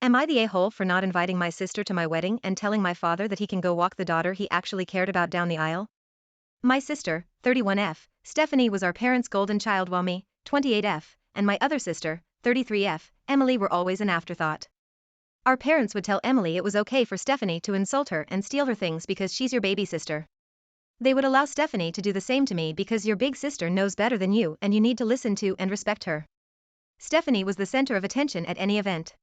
Am I the a-hole for not inviting my sister to my wedding and telling my father that he can go walk the daughter he actually cared about down the aisle? My sister, 31F, Stephanie was our parents' golden child while me, 28F, and my other sister, 33F, Emily were always an afterthought. Our parents would tell Emily it was okay for Stephanie to insult her and steal her things because she's your baby sister. They would allow Stephanie to do the same to me because your big sister knows better than you and you need to listen to and respect her. Stephanie was the center of attention at any event.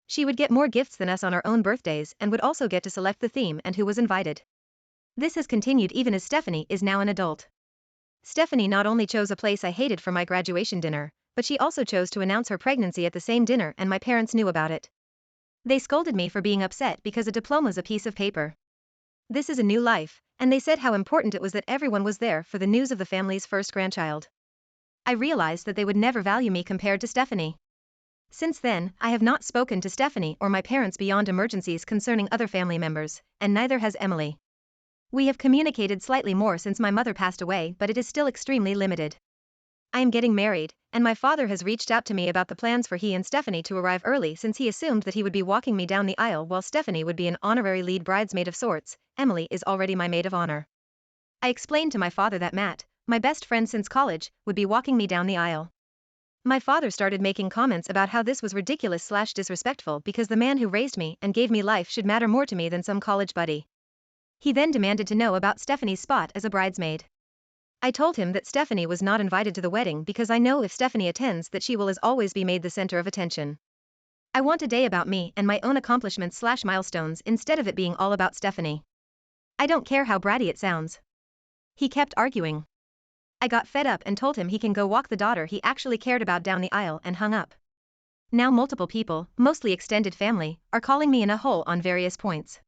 She would get more gifts than us on our own birthdays and would also get to select the theme and who was invited. This has continued even as Stephanie is now an adult. Stephanie not only chose a place I hated for my graduation dinner, but she also chose to announce her pregnancy at the same dinner and my parents knew about it. They scolded me for being upset because a diploma's a piece of paper. This is a new life, and they said how important it was that everyone was there for the news of the family's first grandchild. I realized that they would never value me compared to Stephanie. Since then, I have not spoken to Stephanie or my parents beyond emergencies concerning other family members, and neither has Emily. We have communicated slightly more since my mother passed away, but it is still extremely limited. I am getting married, and my father has reached out to me about the plans for he and Stephanie to arrive early since he assumed that he would be walking me down the aisle while Stephanie would be an honorary lead bridesmaid of sorts. Emily is already my maid of honor. I explained to my father that Matt, my best friend since college, would be walking me down the aisle. My father started making comments about how this was ridiculous/disrespectful because the man who raised me and gave me life should matter more to me than some college buddy. He then demanded to know about Stephanie's spot as a bridesmaid. I told him that Stephanie was not invited to the wedding because I know if Stephanie attends that she will as always be made the center of attention. I want a day about me and my own accomplishments/milestones instead of it being all about Stephanie. I don't care how bratty it sounds. He kept arguing. I got fed up and told him he can go walk the daughter he actually cared about down the aisle and hung up. Now multiple people, mostly extended family, are calling me in a hole on various points.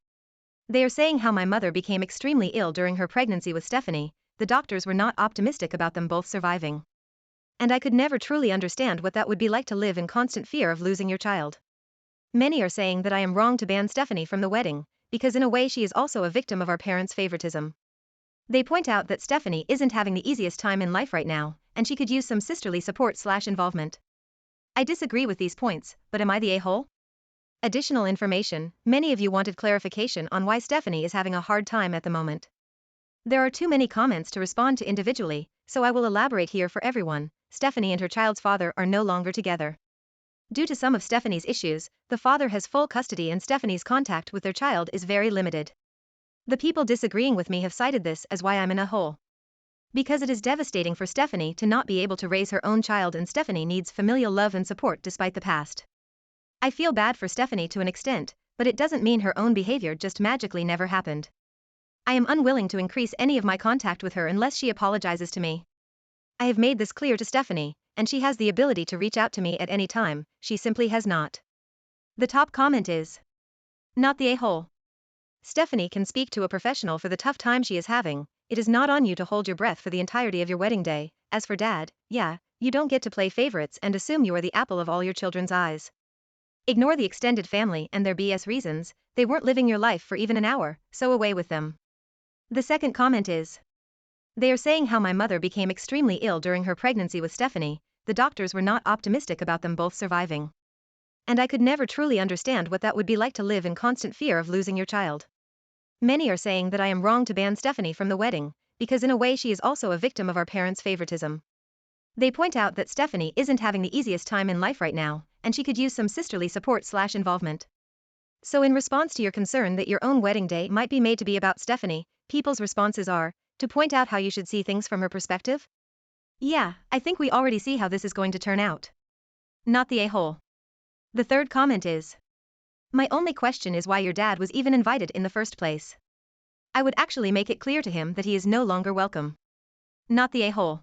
They are saying how my mother became extremely ill during her pregnancy with Stephanie. The doctors were not optimistic about them both surviving. And I could never truly understand what that would be like to live in constant fear of losing your child. Many are saying that I am wrong to ban Stephanie from the wedding, because in a way she is also a victim of our parents' favoritism. They point out that Stephanie isn't having the easiest time in life right now, and she could use some sisterly support/involvement. I disagree with these points, but am I the a-hole? Additional information: many of you wanted clarification on why Stephanie is having a hard time at the moment. There are too many comments to respond to individually, so I will elaborate here for everyone. Stephanie and her child's father are no longer together. Due to some of Stephanie's issues, the father has full custody and Stephanie's contact with their child is very limited. The people disagreeing with me have cited this as why I'm in a hole. Because it is devastating for Stephanie to not be able to raise her own child and Stephanie needs familial love and support despite the past. I feel bad for Stephanie to an extent, but it doesn't mean her own behavior just magically never happened. I am unwilling to increase any of my contact with her unless she apologizes to me. I have made this clear to Stephanie, and she has the ability to reach out to me at any time, she simply has not. The top comment is not the a-hole. Stephanie can speak to a professional for the tough time she is having. It is not on you to hold your breath for the entirety of your wedding day. As for Dad, yeah, you don't get to play favorites and assume you are the apple of all your children's eyes. Ignore the extended family and their BS reasons. They weren't living your life for even an hour, so away with them. The second comment is they are saying how my mother became extremely ill during her pregnancy with Stephanie. The doctors were not optimistic about them both surviving. And I could never truly understand what that would be like to live in constant fear of losing your child. Many are saying that I am wrong to ban Stephanie from the wedding, because in a way she is also a victim of our parents' favoritism. They point out that Stephanie isn't having the easiest time in life right now, and she could use some sisterly support/involvement. So in response to your concern that your own wedding day might be made to be about Stephanie, people's responses are to point out how you should see things from her perspective. Yeah, I think we already see how this is going to turn out. Not the a-hole. The third comment is my only question is why your dad was even invited in the first place. I would actually make it clear to him that he is no longer welcome. Not the a-hole.